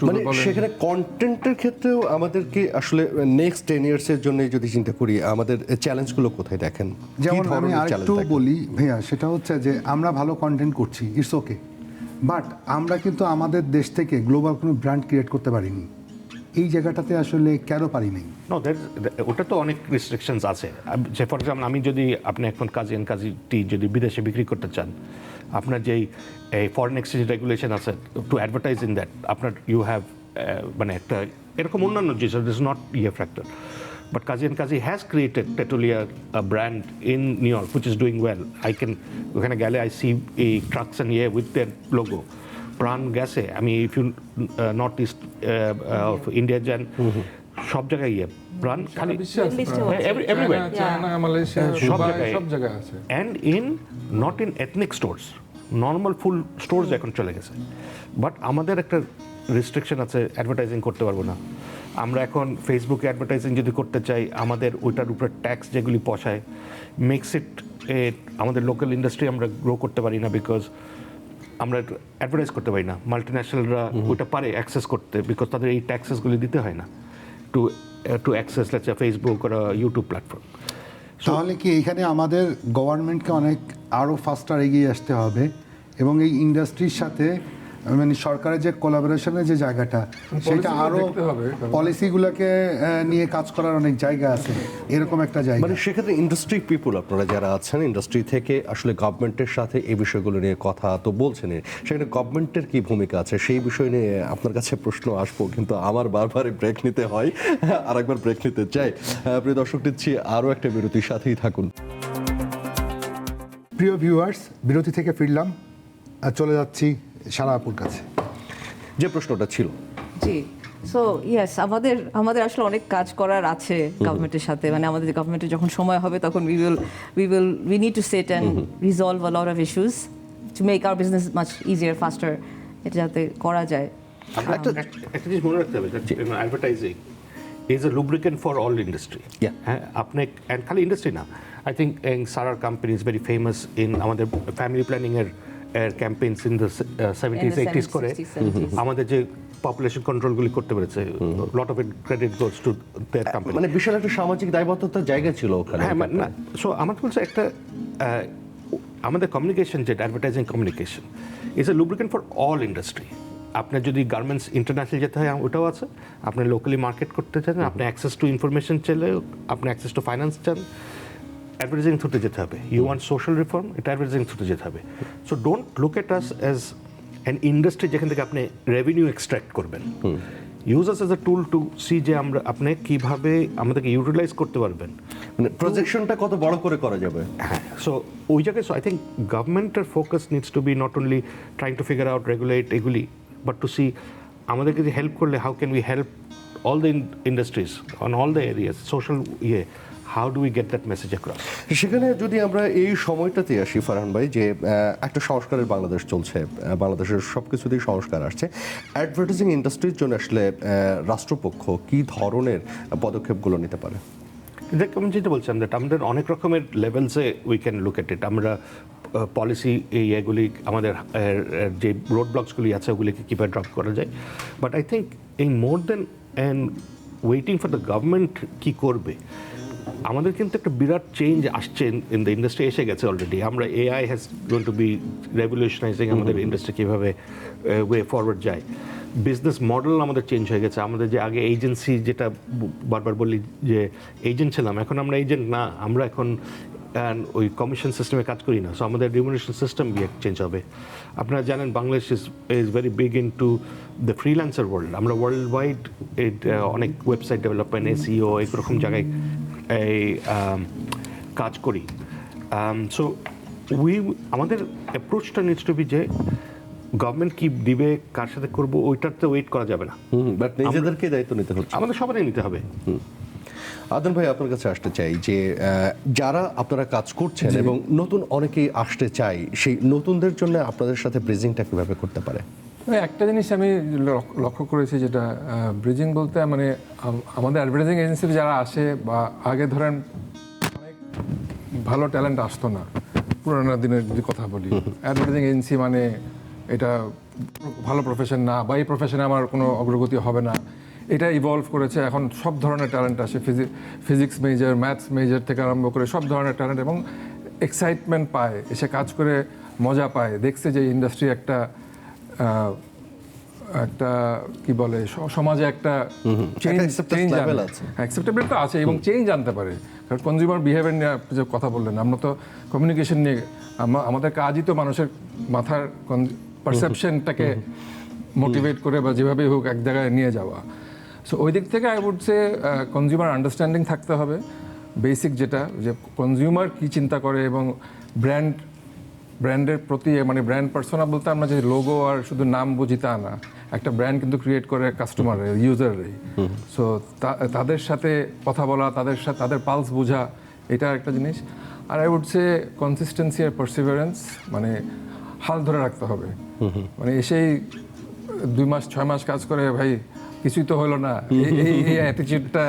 মানে সেখানে কন্টেন্টের ক্ষেত্রেও আমাদেরকে আসলে নেক্সট 10 ইয়ার্সের জন্য যদি চিন্তা করি, আমাদের চ্যালেঞ্জগুলো কোথায় দেখেন? যেমন আমি আরেকটু বলি ভাইয়া, সেটা হচ্ছে যে আমরা ভালো কন্টেন্ট করছি, ইটস ওকে, বাট আমরা কিন্তু আমাদের দেশ থেকে গ্লোবাল কোনো ব্র্যান্ড ক্রিয়েট করতে পারিনি। এই জায়গাটাতে আসলে কেন পারি নাই? ওটা তো অনেক রেস্ট্রিকশনস আছে। যে ফর এক্সাম্পল, আমি যদি আপনি এখন কাজী টি যদি বিদেশে বিক্রি করতে চান, আপনার যেই ফরেন এক্সচেঞ্জ রেগুলেশন আছে টু অ্যাডভার্টাইজ ইন দ্যাট, আপনার ইউ হ্যাভ মানে একটা এরকম অন্যান্য জিনিস, it is not factor. But Kazi has created Tetulia, a brand in New York, which is doing well. ওখানে গেলে I see trucks and with their logo. প্রাণ গেছে, আমি if you north east of India যান, সব জায়গায় প্রাণ খালি everywhere, চায়না, মালয়েশিয়া, সব জায়গায় আছে। And not in ethnic stores, normal full stores এখন চলে গেছে। বাট আমাদের একটা রেস্ট্রিকশন আছে, অ্যাডভার্টাইজিং করতে পারবো না আমরা। এখন ফেসবুকে অ্যাডভার্টাইজিং যদি করতে চাই, আমাদের ওইটার উপরে ট্যাক্স যেগুলি পসায়, মেক্স ইট আমাদের লোকাল ইন্ডাস্ট্রি আমরা গ্রো করতে পারি না, বিকজ আমরা অ্যাডভার্টাইজ করতে পারি না। মাল্টিন্যাশনালরা ওইটা পারে অ্যাক্সেস করতে, বিকজ তাদের এই ট্যাক্সেসগুলি দিতে হয় না টু অ্যাক্সেস লেটস ফেসবুক আর ইউটিউব প্ল্যাটফর্ম। তাহলে কি এখানে আমাদের গভর্নমেন্টকে অনেক আরও ফাস্টার এগিয়ে আসতে হবে, এবং এই ইন্ডাস্ট্রির সাথে মানে সরকারের যে কোলাবোরেশনের যে জায়গাটা, সেটা আরও পলিসিগুলোকে নিয়ে কাজ করার অনেক জায়গা আছে, এরকম একটা জায়গা। মানে সেক্ষেত্রে ইন্ডাস্ট্রি পিপুল আপনারা যারা আছেন ইন্ডাস্ট্রি থেকে, আসলে গভর্নমেন্টের সাথে এই বিষয়গুলো নিয়ে কথা তো বলছেন, সেখানে গভর্নমেন্টের কি ভূমিকা আছে সেই বিষয় নিয়ে আপনার কাছে প্রশ্ন আসবো, কিন্তু আমার বারবার ব্রেক নিতে হয়, আরেকবার ব্রেক নিতে চাই। প্রিয় দর্শক, দিচ্ছি আরও একটা বিরতির সাথেই থাকুন। প্রিয় ভিউয়ার্স, বিরতি থেকে ফিরলাম, চলে যাচ্ছি সারা আপুর কাছে। যে প্রশ্নটা ছিল, জি, সো ইয়েস, আমাদের আসলে অনেক কাজ করার আছে গভর্নমেন্টের সাথে। মানে আমাদের গভর্নমেন্টের যখন সময় হবে, তখন we need to sit and resolve a lot of issues to make our business much easier, faster, এটা যাতে করা যায়। একটা জিনিস মনে রাখতে হবে, advertising is a lubricant for all industry. হ্যাঁ, আপনি খালি ইন্ডাস্ট্রি না, আই থিঙ্ক সারার company is very famous in আমাদের ফ্যামিলি প্ল্যানিংয়ের campaigns in the 70s 80s করে আমাদের যে পপুলেশন কন্ট্রোলগুলি করতে পেরেছে, lot of it credit goes to their company. মানে বিশাল একটা সামাজিক দায়বদ্ধতার জায়গা ছিল ওখানে। হ্যাঁ, না, সো আমার বলছে একটা আমাদের কমিউনিকেশন, যেটা advertising communication is a lubricant for all industry. আপনার যদি গার্মেন্টস ইন্টারন্যাশনাল যেতে হয়, ওটাও আছে। আপনি লোকালি মার্কেট করতে চান, আপনি অ্যাক্সেস টু ইনফরমেশন চাইলে, আপনি অ্যাক্সেস টু ফাইন্যান্স চান, অ্যাডভার্টাইজিং থ্রুতে যেতে হবে। ইউ ওয়ান্ট সোশ্যাল রিফর্ম, এটা অ্যাডভার্টাইজিং থ্রুতে যেতে হবে। So don't look at us as an industry যেখান থেকে আপনি রেভিনিউ এক্সট্র্যাক্ট করবেন। Use us as a tool to see যে আপনি কীভাবে আমাদেরকে ইউটিলাইজ করতে পারবেন মানে প্রজেকশনটা কত বড় করে করা যাবে? হ্যাঁ, সো ওই জায়গায় আই থিঙ্ক গভর্নমেন্টের focus needs to be not only trying to figure out regulate এগুলি, বাট টু সি আমাদেরকে যে হেল্প করলে how can we help all the industries on all the areas, social how do we get that message across? সেখানে যদি আমরা এই সময়টাতে আসি ফারহান ভাই, যে একটা সংস্কারের বাংলাদেশ চলছে, বাংলাদেশের সব কিছুতেই সংস্কার আসছে, অ্যাডভার্টাইজিং ইন্ডাস্ট্রির জন্য আসলে রাষ্ট্রপক্ষ কি ধরনের পদক্ষেপগুলো নিতে পারে? দেখ, আমি যেটা বলছিলাম দ্যাট আমাদের অনেক রকমের লেভেলসে উই ক্যান লুক এট ইট। আমরা পলিসি এই এগুলি আমাদের যে রোড ব্লকসগুলি আছে ওগুলিকে কীভাবে ড্রপ করা যায়, বাট আই থিঙ্ক এই more then and waiting for the government কী করবে, আমাদের কিন্তু একটা বিরাট চেঞ্জ আসছে ইন দ্য ইন্ডাস্ট্রি, এসে গেছে অলরেডি। আমরা AI has going to be revolutionising আমাদের ইন্ডাস্ট্রি কীভাবে ওয়ে ফরওয়ার্ড যায়। বিজনেস মডেল আমাদের চেঞ্জ হয়ে গেছে। আমাদের যে আগে এজেন্সি, যেটা বারবার বলি যে এজেন্ট ছিলাম, এখন আমরা এজেন্ট না, আমরা এখন ওই কমিশন সিস্টেমে কাজ করি না। সো আমাদের রিমুনারেশন সিস্টেম চেঞ্জ হবে। আপনারা জানেন Bangladesh is very big in to the freelancer world. আমরা ওয়ার্ল্ড ওয়াইড অনেক ওয়েবসাইট ডেভেলপমেন্ট, এসইও, এরকম জায়গায় এই কাজ করি। সো আমাদের অ্যাপ্রোচটা নিডস টু বি যে গভর্নমেন্ট কি দিবে, কার সাথে করবো, ওইটাতে ওয়েট করা যাবে না, বাট নিজেদেরকে দায়িত্ব নিতে হচ্ছে, আমাদের সবারই নিতে হবে। আদন ভাই, আপনার কাছে আসতে চাই যে যারা আপনারা কাজ করছেন এবং নতুন অনেকেই আসতে চাই, সেই নতুনদের জন্য আপনাদের সাথে ব্রিজিংটা কিভাবে করতে পারে? একটা জিনিস আমি লক্ষ্য করেছি, যেটা ব্রিজিং বলতে মানে আমাদের অ্যাডভার্টাইজিং এজেন্সিতে যারা আসে, বা আগে ধরেন অনেক ভালো ট্যালেন্ট আসতো না, পুরোনো দিনের যদি কথা বলি, অ্যাডভার্টাইজিং এজেন্সি মানে এটা ভালো প্রফেশন না, বা এই প্রফেশনে আমার কোনো অগ্রগতি হবে না, এটা ইভলভ করেছে। এখন সব ধরনের ট্যালেন্ট আসে, ফিজিক্স মেজর, ম্যাথস মেজর থেকে আরম্ভ করে সব ধরনের ট্যালেন্ট, এবং এক্সাইটমেন্ট পায়, এসে কাজ করে মজা পায়, দেখছে যে ইন্ডাস্ট্রি একটা কি বলে সমাজে একটা চেঞ্জ অ্যাকসেপ্টেবল তো আছে, এবং চেঞ্জ আনতে পারে। কারণ কনজিউমার বিহেভিয়ার নিয়ে যে কথা বললেন, আমরা তো কমিউনিকেশন নিয়ে, আমাদের কাজই তো মানুষের মাথার পারসেপশনটাকে মোটিভেট করে বা যেভাবেই হোক এক জায়গায় নিয়ে যাওয়া। সো ওই দিক থেকে I would say consumer understanding থাকতে হবে, বেসিক যেটা, যে কনজিউমার কী চিন্তা করে, এবং ব্র্যান্ডের প্রতি, মানে ব্র্যান্ড পার্সোনা বলতে আমরা যে লোগো আর শুধু নাম বুঝি তা না, একটা ব্র্যান্ড কিন্তু ক্রিয়েট করে কাস্টমারের, ইউজারেরই। সো তাদের সাথে কথা বলা, তাদের পালস বোঝা, এটা একটা জিনিস। আর আই উড সে কনসিস্টেন্সি আর পারসিভারেন্স, মানে হাল ধরে রাখতে হবে। মানে এসেই 2 মাস 6 মাস কাজ করে ভাই কিছুই তো হলো না, এই অ্যাটিটিউডটা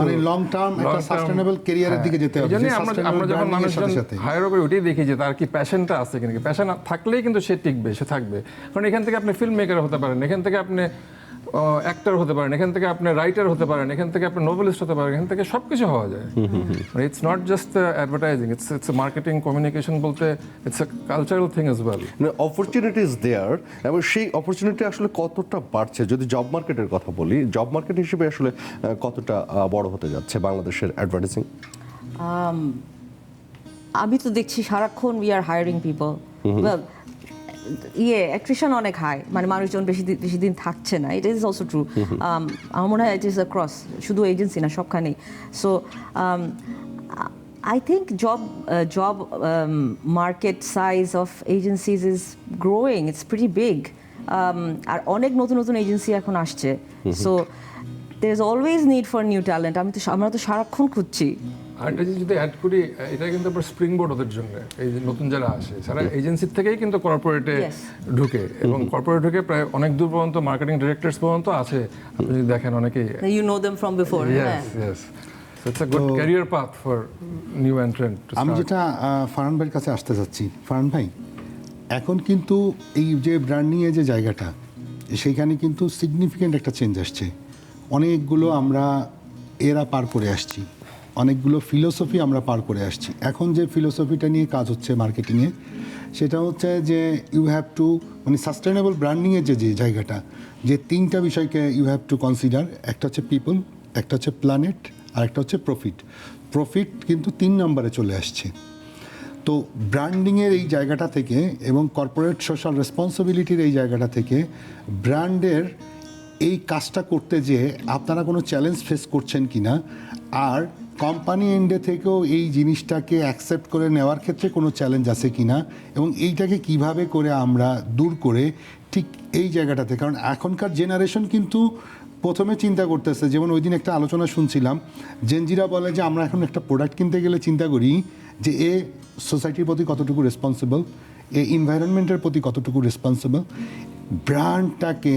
মানে লং টার্ম একটা সাস্টেইনেবল ক্যারিয়ারের দিকে যেতে হবে। এইজন্য আমরা যখন মানুষজন হায়ার করে ওটাই দেখি যে তার কি প্যাশনটা আছে কিনা, প্যাশন থাকলেই কিন্তু সে টিকবে, সে থাকবে। কারণ এখান থেকে আপনি ফিল্ম মেকার হতে পারেন, এখান থেকে আপনি অ্যাক্টর হতে পারেন, এখান থেকে আপনি রাইটার হতে পারেন, এখান থেকে আপনি নোভেলিস্ট হতে পারেন, এখান থেকে সব কিছু হওয়া যায়। It's not just advertising, it's marketing, communication বলতে it's a cultural thing as well. Opportunity is there, এবং সেই অপরচুনিটি আসলে কতটা বাড়ছে, যদি জব মার্কেটের কথা বলি, জব মার্কেট হিসেবে আসলে কতটা বড় হতে যাচ্ছে বাংলাদেশের অ্যাডভার্টাইজিং? আমি তো দেখছি সারাক্ষণ we are hiring people, attrition অনেক হাই, মানে মানুষজন বেশি দিন থাকছে না, ইট ইজ অলসো ট্রু। আমার মনে হয় ইট ইজ অ্যাক্রস, শুধু এজেন্সি না, সবখানেই। So I think job market size of agencies is growing. It's pretty big. আর অনেক নতুন এজেন্সি এখন আসছে। So there is always need for new talent. আমরা তো সারাক্ষণ খুঁজছি। আরেকটা জিনিস যদি অ্যাড করি, এটা কিন্তু আবার স্প্রিং বোর্ড ওদের জন্য, এই যে নতুন যারা আসে সারা এজেন্সির থেকেই কিন্তু কর্পোরেটে ঢুকে, এবং কর্পোরেট ঢুকে প্রায় অনেক দূর পর্যন্ত মার্কেটিং ডিরেক্টরস পর্যন্ত আছে। আপনি যদি দেখেন অনেকেই, you know them from before. Yes. So it's a good career path for new entrant to start. আমি যেটা ফারহান ভাইয়ের কাছে আসতে যাচ্ছি, ফারহান ভাই, এখন কিন্তু এই যে ব্র্যান্ডিং এর যে জায়গাটা, সেইখানে কিন্তু সিগনিফিক্যান্ট একটা চেঞ্জ আসছে। অনেকগুলো আমরা এরা পার করে আসছি, অনেকগুলো ফিলোসফি আমরা পার করে আসছি। এখন যে ফিলোসফিটা নিয়ে কাজ হচ্ছে মার্কেটিংয়ে, সেটা হচ্ছে যে ইউ হ্যাভ টু, মানে সাস্টেনেবল ব্র্যান্ডিংয়ের যে জায়গাটা, যে 3টা বিষয়কে ইউ হ্যাভ টু কনসিডার। একটা হচ্ছে পিপল, একটা হচ্ছে প্ল্যানেট, আর একটা হচ্ছে প্রফিট কিন্তু 3 নম্বরে চলে আসছে। তো ব্র্যান্ডিংয়ের এই জায়গাটা থেকে এবং কর্পোরেট সোশ্যাল রেসপন্সিবিলিটির এই জায়গাটা থেকে ব্র্যান্ডের এই কাজটা করতে যেয়ে আপনারা কোনো চ্যালেঞ্জ ফেস করছেন কি না, আর কোম্পানি এন্ডে থেকেও এই জিনিসটাকে অ্যাকসেপ্ট করে নেওয়ার ক্ষেত্রে কোনো চ্যালেঞ্জ আছে কিনা এবং এইটাকে কিভাবে করে আমরা দূর করে ঠিক এই জায়গাটাতে, কারণ এখনকার জেনারেশন কিন্তু প্রথমে চিন্তা করতেছে, যেমন ওই দিন একটা আলোচনা শুনছিলাম, জেনজিরা বলে যে আমরা এখন একটা প্রোডাক্ট কিনতে গেলে চিন্তা করি যে এ সোসাইটির প্রতি কতটুকু রেসপন্সিবল, এ এনভায়রনমেন্টের প্রতি কতটুকু রেসপন্সিবল। ব্র্যান্ডটাকে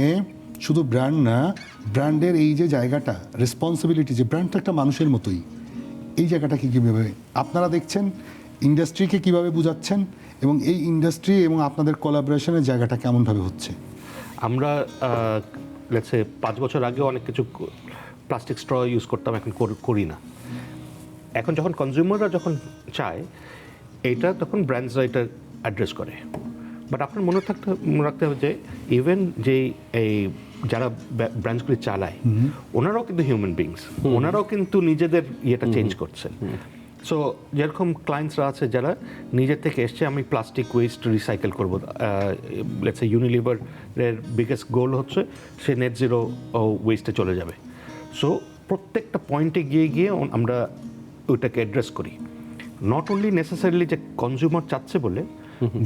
শুধু ব্র্যান্ড না, ব্র্যান্ডের এই যে জায়গাটা রেসপন্সিবিলিটি, যে ব্র্যান্ডটা একটা মানুষের মতোই, এই জায়গাটাকে কীভাবে আপনারা দেখছেন, ইন্ডাস্ট্রিকে কিভাবে বুঝাচ্ছেন এবং এই ইন্ডাস্ট্রি এবং আপনাদের কোলাবোরেশনের জায়গাটা কেমনভাবে হচ্ছে? আমরা লেটস সে 5 বছর আগে অনেক কিছু প্লাস্টিক স্ট্র ইউজ করতাম, এখন করি না। এখন যখন কনজিউমাররা যখন চায় এইটা, তখন ব্র্যান্ডসরা এটা অ্যাড্রেস করে। বাট আপনার মনে রাখতে হবে যে ইভেন যে এই যারা ব্র্যান্ডসগুলি চালায় ওনারাও কিন্তু হিউম্যান বিংস, ওনারাও কিন্তু নিজেদের ইয়েটা চেঞ্জ করছেন। সো যেরকম ক্লায়েন্টসরা আছে যারা নিজের থেকে এসছে, আমি প্লাস্টিক ওয়েস্ট রিসাইকেল করবো, লেটস সে ইউনিলিভারের বিগেস্ট গোল হচ্ছে সে নেট জিরো ওয়েস্টে চলে যাবে। সো প্রত্যেকটা পয়েন্টে গিয়ে গিয়ে আমরা ওইটাকে অ্যাড্রেস করি, নট অনলি নেসেসারিলি যে কনজিউমার চাচ্ছে বলে,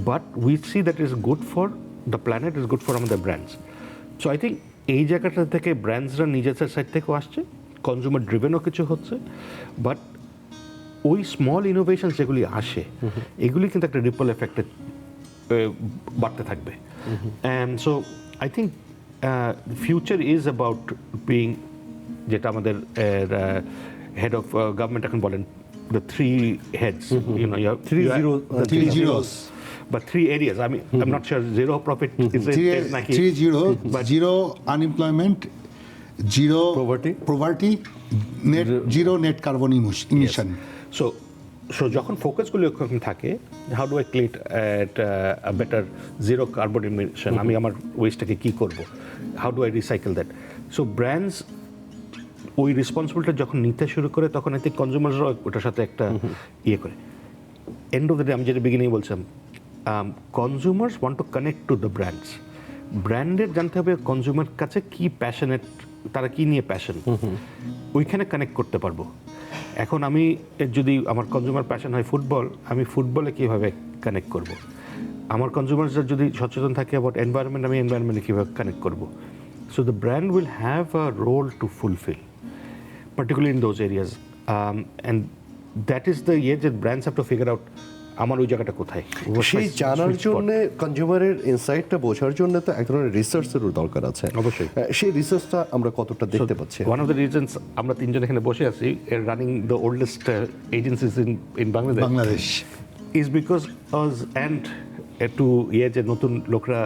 but we see that is good for the planet, is good for আমাদের ব্র্যান্ডস। সো আই থিঙ্ক এই জায়গাটা থেকে ব্র্যান্ডসরা নিজেদের সাইড থেকেও আসছে, কনজিউমার ড্রিভেনও কিছু হচ্ছে, বাট ওই স্মল ইনোভেশন যেগুলি আসে এগুলি কিন্তু একটা রিপল এফেক্টে বাড়তে থাকবে। And so I think future is about being, যেটা আমাদের হেড অফ গভর্নমেন্ট এখন বলেন, the 3 heads, you know, you have 3 zeros. But 3 areas. I mean, I'm not sure zero profit is naki. 3 zero, zero unemployment, zero poverty, net zero net carbon emission. So যখন ফোকাসগুলো এরকম থাকে, how do I create a better zero carbon emission, আমি আমার ওয়েস্টটাকে কি করব, how do I recycle that. So brands ওই রেসপন্সিবিলিটি যখন নিতে শুরু করে, তখন আই থিঙ্ক কনজিউমারসরাও ওটার সাথে একটা ইয়ে করে। এন্ড অফ দ্য ডে আমি যেটা বিগিনিং বলছিলাম, consumers want to connect to the brands. ব্র্যান্ডের জানতে হবে কনজিউমার কাছে কি প্যাশনেট, তারা কি নিয়ে প্যাশন, ওইখানে কানেক্ট করতে পারবো। এখন আমি যদি আমার কনজিউমার প্যাশন হয় ফুটবল, আমি ফুটবলে কীভাবে কানেক্ট করব। আমার কনজিউমার্সরা যদি সচেতন থাকে অ্যাবাউট এনভায়রনমেন্ট, আমি এনভায়রনমেন্টে কীভাবে কানেক্ট করব। So the brand will have a role to fulfil, particularly in those areas, and that is the year that brands have to figure out আমার ওই জায়গাটা কোথায়। সেই জানার জন্য, কনজিউমারের ইনসাইটটা বোঝার জন্য তো এক ধরনের রিসার্চেরও দরকার আছে। অবশ্যই সেই রিসার্চটা আমরা কতটা দেখতে পাচ্ছি? ওয়ান অফ দ্য রিজনস আমরা তিনজন এখানে বসে আছি, running the oldest agencies in Bangladesh is because অজ অ্যান্ড একটু যে নতুন লোকরা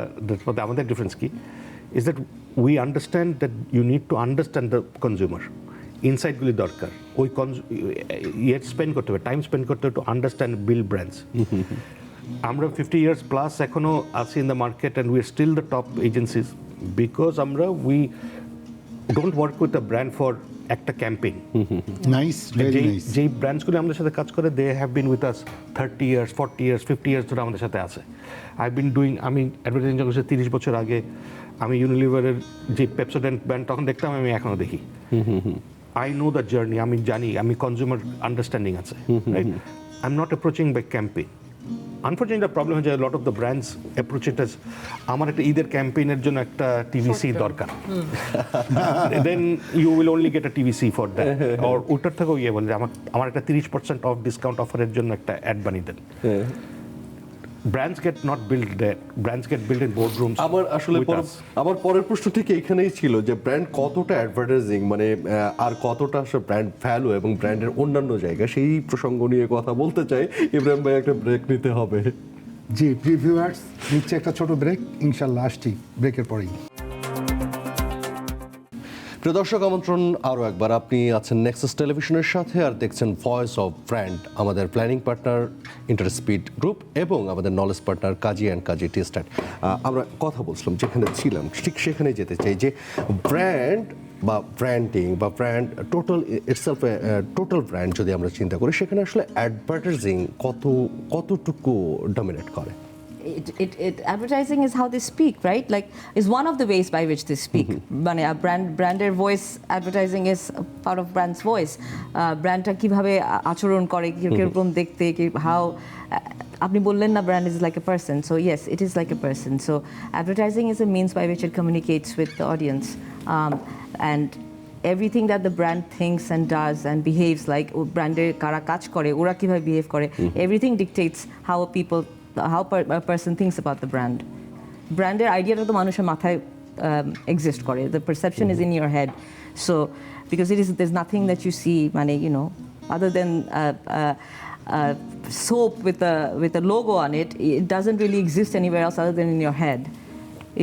মধ্যে আমাদের ডিফারেন্স কি is that we understand that you need to understand the consumer. ইনসাইটগুলি দরকার, ওই ইয়ে স্পেন্ড করতে হবে, টাইম স্পেন্ড করতে হবে টু আন্ডারস্ট্যান্ড বিল্ড ব্র্যান্ডস। আমরা 50 years প্লাস এখনও আছি in the market and we are still the top agencies because আমরা we don't work with the brand for একটা ক্যাম্পেইন। Nice, very nice. যেই ব্র্যান্ডসগুলি আমাদের সাথে কাজ করে, they have been with us 30 years, 40 years, 50 years ধরে আমাদের সাথে আছে। আমি অ্যাডভার্টাইজিং যখন 30 বছর আগে আমি ইউনিলিভারের যে পেপসোডেন্ট ব্র্যান্ড তখন দেখতাম, আমি এখনও দেখি। I know the journey, আমি জানি, আমি কনজিউমার আন্ডারস্ট্যান্ডিং আছে, right? I am not approaching by campaign. Unfortunately the problem হচ্ছে lot of the brands approach it as আমার একটা ঈদের ক্যাম্পেইনের জন্য একটা টিভিসি দরকার, then you will only get a TVC for that. আর ওটার থেকেও ইয়ে বলে যে আমার একটা 30% অফ ডিসকাউন্ট অফারের জন্য একটা অ্যাড বানিয়ে দেন। Brands get not built there. Brands get built in boardrooms. আমার আসলে আমার পরের প্রশ্ন ঠিক এখানেই ছিল যে ব্র্যান্ড কতটা অ্যাডভার্টাইজিং, মানে আর কতটা আসলে ব্র্যান্ড ভ্যালু এবং ব্র্যান্ডের অন্যান্য জায়গা, সেই প্রসঙ্গ নিয়ে কথা বলতে চাই। ইব্রাহিম ভাই, একটা ব্রেক নিতে হবে। জি, প্রিভিউয়ার্স, নিচ্ছে একটা ছোট ব্রেক, ইনশাল্লাহ আসছি ব্রেকের পরেই। প্রিয় দর্শক, আমন্ত্রণ আরও একবার, আপনি আছেন নেক্সাস টেলিভিশনের সাথে আর দেখছেন ভয়েস অফ ব্র্যান্ড। আমাদের প্ল্যানিং পার্টনার ইন্টারস্পিড গ্রুপ এবং আমাদের knowledge partner Kazi and Kazi T stat. আমরা কথা বলছিলাম, যেখানে ছিলাম ঠিক সেখানে যেতে চাই যে ব্র্যান্ড বা ব্র্যান্ডিং বা ব্র্যান্ড টোটাল ব্র্যান্ড যদি আমরা চিন্তা করি, সেখানে আসলে অ্যাডভার্টাইজিং কতটুকু ডমিনেট করে? advertising is how they speak, right? Like, is one of the ways by which they speak. মানে ব্র্যান্ডের voice advertising is part of brand's voice. ব্র্যান্ডটা কিভাবে আচরণ করে, কিরকম দেখতে, how আপনি বললেন না brand is like a person, so yes, it is like a person. So advertising is a means by which it communicates with the audience, and everything that the brand thinks and does and behaves, like brandের কারা কাজ করে, ওরা কিভাবে behave করে, everything dictates how a person thinks about the brand. ব্র্যান্ডের আইডিয়াটা তো মানুষের মাথায় exist করে, the perception is in your head. So because there's nothing that you see, মানে other than soap with a logo on it doesn't really exist anywhere else other than in your head,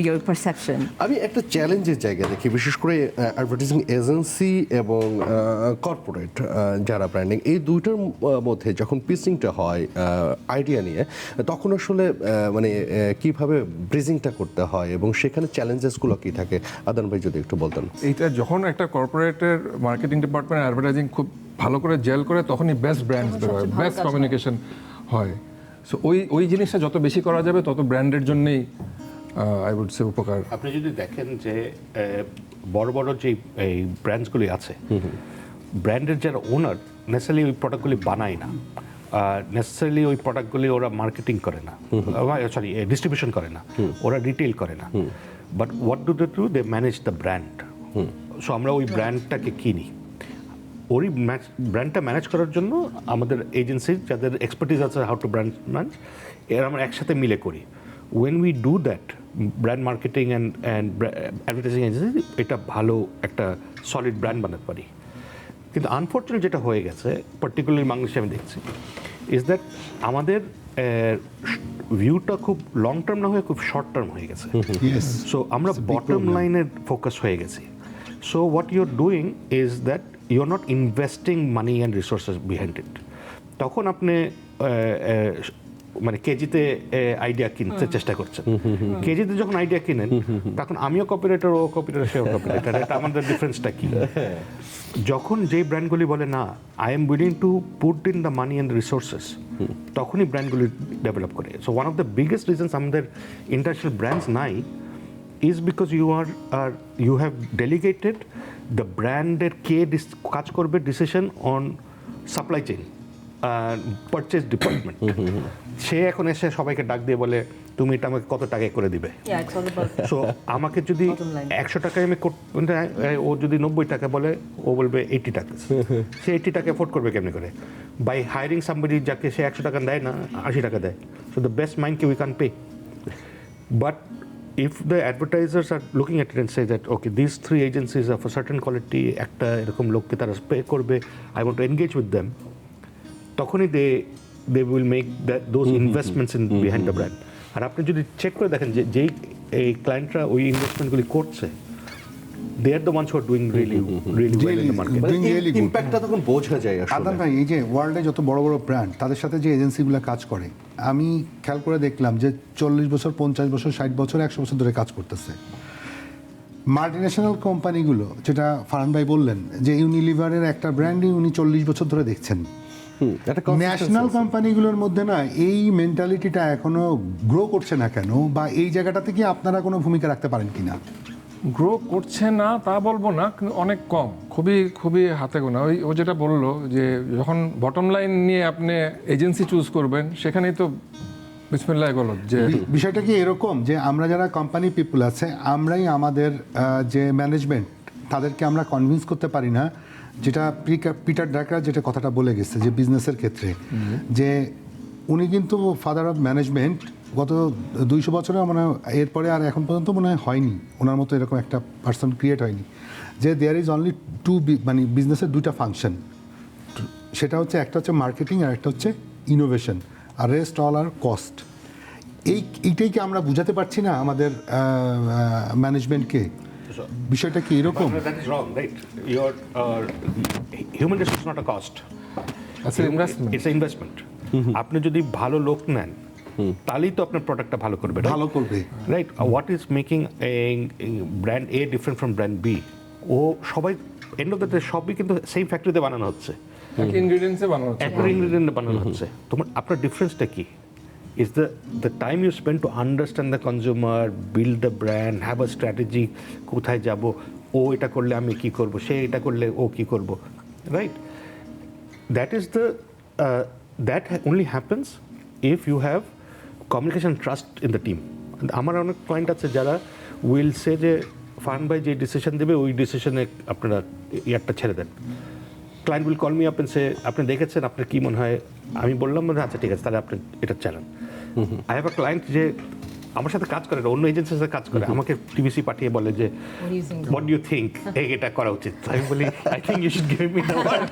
your perception. আমি একটা চ্যালেঞ্জের জায়গা দেখি, বিশেষ করে অ্যাডভার্টাইজিং এজেন্সি এবং কর্পোরেট যারা ব্র্যান্ডিং, এই দুইটার মধ্যে যখন পিচিংটা হয় আইডিয়া নিয়ে, তখন আসলে মানে কিভাবে ব্রিজিংটা করতে হয় এবং সেখানে চ্যালেঞ্জেসগুলো কি থাকে, আদান ভাই যদি একটু বলতেন। এইটা যখন একটা কর্পোরেটের মার্কেটিং ডিপার্টমেন্ট অ্যাডভার্টাইজিং খুব ভালো করে জেল করে, তখনই বেস্ট ব্র্যান্ডস বের হয়, বেস্ট কমিউনিকেশন হয়। সো ওই জিনিসটা যত বেশি করা যাবে তত ব্র্যান্ডের জন্যই আই উড সে উপকার। আপনি যদি দেখেন যে বড় বড় যে এই ব্র্যান্ডসগুলি আছে, ব্র্যান্ডের যারা ওনার নেসেসারিলি ওই প্রোডাক্টগুলি বানায় না, নেসেসারিলি ওই প্রোডাক্টগুলি ওরা মার্কেটিং করে না, সরি ডিস্ট্রিবিউশন করে না, ওরা রিটেল করে না, but what do they manage the brand. So আমরা ওই ব্র্যান্ডটাকে কিনি, ওই ব্র্যান্ডটা ম্যানেজ করার জন্য আমাদের এজেন্সির যাদের এক্সপার্টিস আছে হাউ টু ব্র্যান্ড ম্যানেজ, এরা আমরা একসাথে মিলে করি। when we do that, brand marketing and advertising agency, এটা ভালো একটা সলিড ব্র্যান্ড বানাতে পারি। কিন্তু আনফর্চুনেট যেটা হয়ে গেছে, পার্টিকুলারলি বাংলাদেশে আমি দেখছি, ইজ দ্যাট আমাদের ভিউটা খুব লং টার্ম না হয়ে খুব শর্ট টার্ম হয়ে গেছে। সো আমরা বটম লাইনের ফোকাস হয়ে গেছি। So what you are doing is that you are not investing money and resources behind it. তখন আপনি মানে কেজিতে আইডিয়া কিনতে চেষ্টা করছেন, কেজিতে যখন আইডিয়া কিনেন তখন আমিও কপিরাইটার, ও কপিরাইটার, সেও কপিরাইটার, এটা আমাদের ডিফারেন্সটা কি? যখন যেই ব্র্যান্ডগুলি বলে না I am willing to put in the money and resources, তখনই ব্র্যান্ডগুলি ডেভেলপ করে। So one of the biggest reasons আমাদের ইন্টারন্যাশনাল ব্র্যান্ডস নাই is because you have delegated the branded কাজ করবে decision on supply chain, purchase department. সে এখন এসে সবাইকে ডাক দিয়ে বলে তুমি এটা আমাকে কত টাকায় করে দিবে। সো আমাকে যদি 100 টাকায় আমি, ও যদি 90 টাকা বলে, ও বলবে 80 টাকা। সে 80 টাকা এফোর্ড করবে কেমনি করে? বাই হায়ারিং সামবডি যাকে সে 100 টাকা দেয় না, 80 টাকা দেয়। সো দ্য বেস্ট মাইন্ডকে we can pay. But if the advertisers are looking at it and say that okay, these 3 agencies are for certain quality, একটা এরকম লোককে তারা পে করবে, I want to engage with them, তখনই they will make those investments in behind the brand. আর আপনি যদি চেক করে দেখেন যে যেই এই ক্লায়েন্টরা ওই ইনভেস্টমেন্টগুলি করছে, they are the ones who are doing really well in the market. ইমপ্যাক্টটা তখন বোঝা যায় আসলে। আদান ভাই, এই যে ওয়ার্ল্ডে যত বড় বড় ব্র্যান্ড, তাদের সাথে যে এজেন্সিগুলো কাজ করে, আমি খেয়াল করে দেখলাম যে 40 বছর, 50 বছর, 60 বছর, 100 বছর ধরে কাজ করতেছে। মাল্টিন্যাশনাল কোম্পানিগুলো, যেটা ফারহান ভাই বললেন যে ইউনিলিভারের একটা ব্র্যান্ডই উনি 40 বছর ধরে দেখছেন, ন্যাশনাল কোম্পানিগুলোর মধ্যে না এই মেন্টালিটিটা এখনো গ্রো করছে না কেন? বা এই জায়গাটাতে কি আপনারা কোনো ভূমিকা রাখতে পারেন কিনা? গ্রো করছে না তা বলবো না, কিন্তু অনেক কম, খুবই হাতে গোনা। ও যেটা বললো যে যখন বটম লাইন নিয়ে আপনি এজেন্সি চুজ করবেন, সেখানেই তো বিসমিল্লাহ গলত। যে বিষয়টা কি এরকম যে আমরা যারা কোম্পানি পিপল আছে, আমরাই আমাদের যে ম্যানেজমেন্ট, তাদেরকে আমরা কনভিন্স করতে পারি না, যেটা পিটার ড্রাকার যেটা কথাটা বলে গেছে যে বিজনেসের ক্ষেত্রে, যে উনি কিন্তু ফাদার অফ ম্যানেজমেন্ট, গত 200 বছরে মনে হয়, এরপরে আর এখন পর্যন্ত মনে হয় হয়নি ওনার মতো এরকম একটা পার্সন ক্রিয়েট হয়নি, যে দেয়ার ইজ অনলি মানে বিজনেসের 2টা ফাংশন, সেটা হচ্ছে একটা হচ্ছে মার্কেটিং আর একটা হচ্ছে ইনোভেশন, আর রেস্ট অল আর কস্ট। এইটাই কি আমরা বুঝাতে পারছি না আমাদের ম্যানেজমেন্টকে? বিষয়টা কি এরকম? That is wrong, right? Your human resource is not a cost. It's an investment. আপনি যদি ভালো লোক নেন, তাহলেই তো আপনার প্রোডাক্টটা ভালো করবে, right? What is making brand A different from brand B? ও সবাই এন্ড অফ দ্য ডে সবই কিন্তু সেম ফ্যাক্টরিতে বানানো হচ্ছে, ইনগ্রেডিয়েন্টসে বানানো হচ্ছে, একটা ইনগ্রেডিয়েন্টে বানানো হচ্ছে। তোমার আপনার ডিফারেন্সটা কি? is the time you spend to understand the consumer, build the brand, have a strategy, কোথায় যাব, ও এটা করলে আমি কি করব, সে এটা করলে ও কি করব, right? That is that only happens if you have communication trust in the team. আমার অনেক ক্লায়েন্ট আছে যারা উইল সে যে ফার্ন ভাই যে ডিসিশন দেবে ওই ডিসিশনে আপনারা ইয়ারটা ছেড়ে দেন। Client will call me up and say আপনি দেখেছেন, আপনার কি মনে হয়? আমি বললাম আচ্ছা ঠিক আছে, তাহলে আপনি এটা চালান। আই হ্যাভ আ ক্লায়েন্ট যে আমার সাথে কাজ করে, অন্য এজেন্সির সাথে কাজ করে, আমাকে টিভিসি পাঠিয়ে বলে যে হোয়াট ডু ইউ থিঙ্ক, এটা করা উচিত। আমি বলি I think you should give me the word,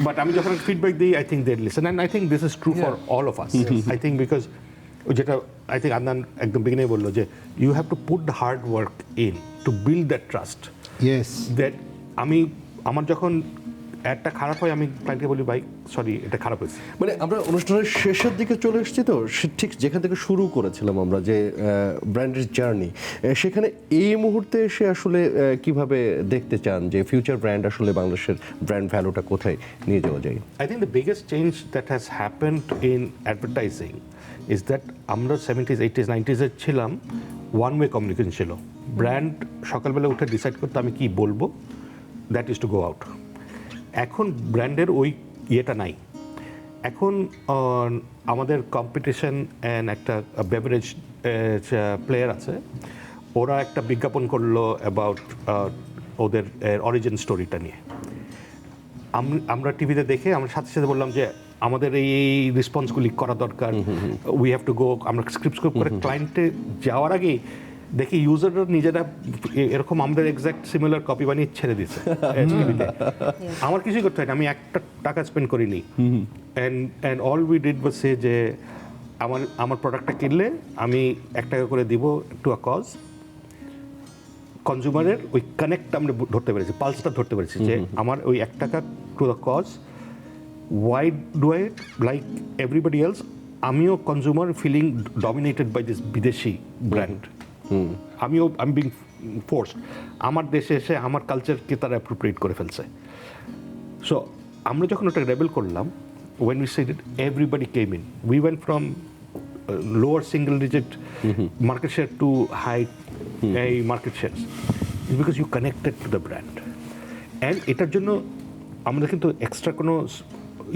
but আমি যখন ফিডব্যাক দিই I think they listen, and I think this is true for all of us. I think because যেটা আই থিঙ্ক আদনান একদম বিগিনে বললো যে you have to put the hard work in to build that trust. Yes, that আমার যখন অ্যাডটা খারাপ হয় আমি ক্লায়েন্টকে বলি ভাই সরি এটা খারাপ হয়েছে। মানে আমরা অনুষ্ঠানের শেষের দিকে চলে এসেছি, তো ঠিক যেখান থেকে শুরু করেছিলাম আমরা যে ব্র্যান্ডের জার্নি, সেখানে এই মুহূর্তে এসে আসলে কিভাবে দেখতে চান যে ফিউচার ব্র্যান্ড আসলে বাংলাদেশের ব্র্যান্ড ভ্যালুটা কোথায় নিয়ে যাওয়া যায়? I think the biggest change that has happened in advertising is that আমরা 70s, 80s, 90s এ ছিলাম ওয়ান ওয়ে কমিউনিকেশন ছিল। ব্র্যান্ড সকালবেলা উঠে ডিসাইড করতে আমি কি বলবো, that is to go out. এখন ব্র্যান্ডের ওই ইয়েটা নাই। এখন আমাদের কম্পিটিশন অ্যান্ড একটা বেভারেজ প্লেয়ার আছে, ওরা একটা বিজ্ঞাপন করলো অ্যাবাউট ওদের অরিজিন স্টোরিটা নিয়ে। আমরা টিভিতে দেখে আমরা সাথে সাথে বললাম যে আমাদের এই রেসপন্সগুলি করা দরকার, উই হ্যাভ টু গো। আমরা স্ক্রিপ্ট করে ক্লায়েন্টে যাওয়ার আগেই দেখি ইউজাররা নিজেরা এরকম আমাদের এক্স্যাক্ট সিমিলার কপি বানিয়ে ছেড়ে দিচ্ছে টিভিতে। আমার কিছুই করতে হয়নি, আমি একটা টাকা স্পেন্ড করিনি। And all we did was say যে আমার প্রোডাক্টটা কিনলে আমি 1 টাকা করে দিব টু আ কজ। কনজিউমারের ওই কানেক্টটা আমরা ধরতে পেরেছি, পালসটা ধরতে পেরেছি যে আমার ওই 1 টাকা to the cause, why do I like everybody else? আমিও consumer feeling dominated by this বিদেশি ব্র্যান্ড। আমি বিং ফোর্সড, আমার দেশে এসে আমার কালচারকে তারা অ্যাপ্রোপ্রিয়েট করে ফেলছে। সো আমরা যখন ওটা রেবেল করলাম, when we said it, everybody came in. We went from lower single digit market share to high market shares. It's because you connected to the brand. And এটার জন্য আমরা কিন্তু এক্সট্রা কোনো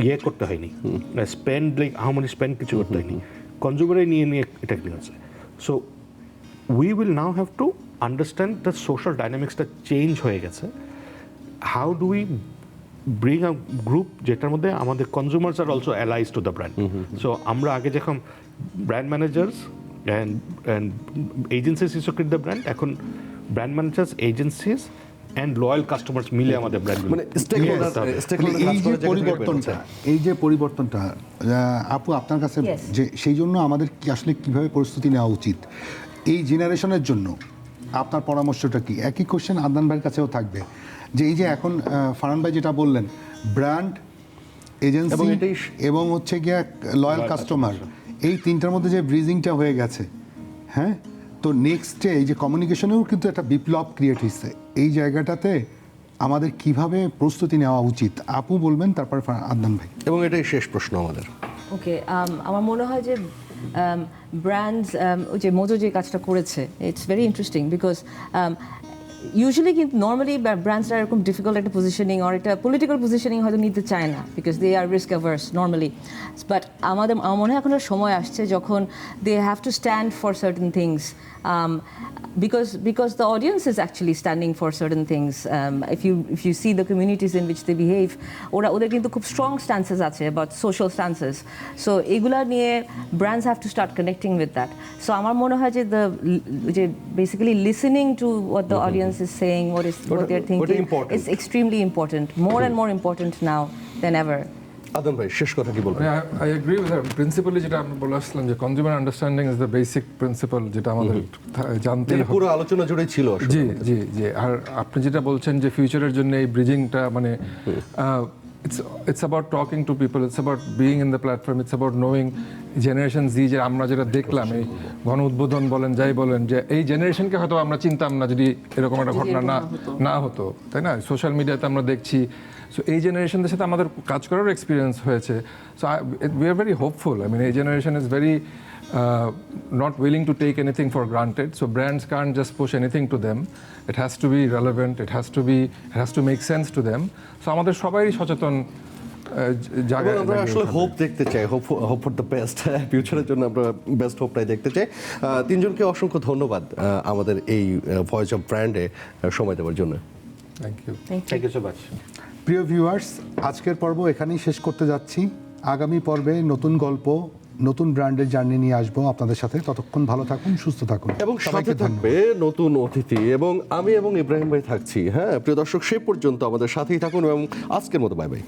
ইয়ে করতে হয়নি, spend like how money spend কিছু করতে হয়নি, কনজিউমারে নিয়ে এটা নিয়ে হচ্ছে। So we will now have to understand the social ডাইনামিক্সটা চেঞ্জ হয়ে গেছে। How do we bring a group যেটার মধ্যে আমাদের consumers are also allies to the brand. So আমরা আগে যখন brand managers and agencies is to create the brand, এখন brand managers, agencies and loyal customers মিলে আমাদের ব্র্যান্ড। মানে এই যে পরিবর্তনটা আপু আপনার কাছে, যে সেই জন্য আমাদের আসলে কিভাবে প্রস্তুতি নেওয়া উচিত এই জেনারেশনের জন্য, আপনার পরামর্শটা কি? একই কোশ্চেন আদনান ভাইয়ের কাছেও থাকবে, যে এই যে এখন ফারহান ভাই যেটা বললেন, ব্র্যান্ড, এজেন্সি এবং হচ্ছে গিয়া লয়াল কাস্টমার, এই তিনটার মধ্যে যে ব্রিজিংটা হয়ে গেছে, হ্যাঁ, তো নেক্সটে এই যে কমিউনিকেশনেও কিন্তু একটা বিপ্লব ক্রিয়েট হয়েছে। এই জায়গাটাতে আমাদের কিভাবে প্রস্তুতি নেওয়া উচিত আপু বলবেন, তারপর আদনান ভাই। এবং এটাই শেষ প্রশ্ন আমাদের। ওকে, আমার মনে হয় যে ব্র্যান্ডস ওই যে মোজো যে কাজটা করেছে, it's very interesting because usually কিন্তু নর্মালি ব্র্যান্ডসরা এরকম ডিফিকাল্ট একটা পজিশনিং আর একটা পলিটিক্যাল পজিশনিং হয়তো নিতে চায় না, because they are risk averse normally. But আমার মনে হয় এখন সময় আসছে যখন they have to stand for certain things, because the audience is actually standing for certain things. If you see the communities in which they behave, ওদের কিন্তু খুব strong stances আছে about social stances. So এগুলা নিয়ে brands have to start connecting with that. So আমার মনে হয় যে basically listening to what the audience is saying, what they're thinking, is extremely important, more and more important now than ever. আদম ভাই শেষ কথা কি বলবেন? I agree with her. Principally যেটা আমরা বলে আসলাম যে consumer understanding is the basic principal, যেটা আমাদের জানতে হবে। পুরো আলোচনা জুড়েই ছিল। জি জি জি। আর আপনি যেটা বলছেন যে ফিউচারের জন্য এই ব্রিজিংটা, মানে it's about talking to people, it's about being in the platform, it's about knowing generation Z, যে আমরা যেটা দেখলাম এই গণ উদ্বোধন বলেন যাই বলেন, যে এই জেনারেশনকে হয়তো আমরা চিনতাম না যদি এরকম একটা ঘটনা না হতো, তাই না? সোশ্যাল মিডিয়াতে আমরা দেখছি। সো এই জেনারেশনদের সাথে আমাদের কাজ করারও এক্সপিরিয়েন্স হয়েছে। So we are very hopeful. I mean এই generation is very not willing to take anything for granted. So brands can't just push anything to them. It has to be relevant. It has to make sense to them. So আমাদের সবাই সচেতন জায়গায় আমরা আসলে হোপ দেখতে চাই, হোপ ফর দ্য বেস্ট, ফিউচারের জন্য আমরা বেস্ট হোপটাই দেখতে চাই। তিনজনকে অসংখ্য ধন্যবাদ আমাদের এই ভয়েস অফ ব্র্যান্ডে সময় দেওয়ার জন্য। Thank you. Thank you so much. প্রিয় ভিউয়ার্স, আজকের পর্ব এখানেই শেষ করতে যাচ্ছি। আগামী পর্বে নতুন গল্প, নতুন ব্র্যান্ডের জার্নি নিয়ে আসবো আপনাদের সাথে। ততক্ষণ ভালো থাকুন, সুস্থ থাকুন এবং সাথে থাকবে নতুন অতিথি এবং আমি এবং ইব্রাহিম ভাই থাকছি। হ্যাঁ প্রিয় দর্শক, সে পর্যন্ত আমাদের সাথেই থাকুন এবং আজকের মতো বাই বাই।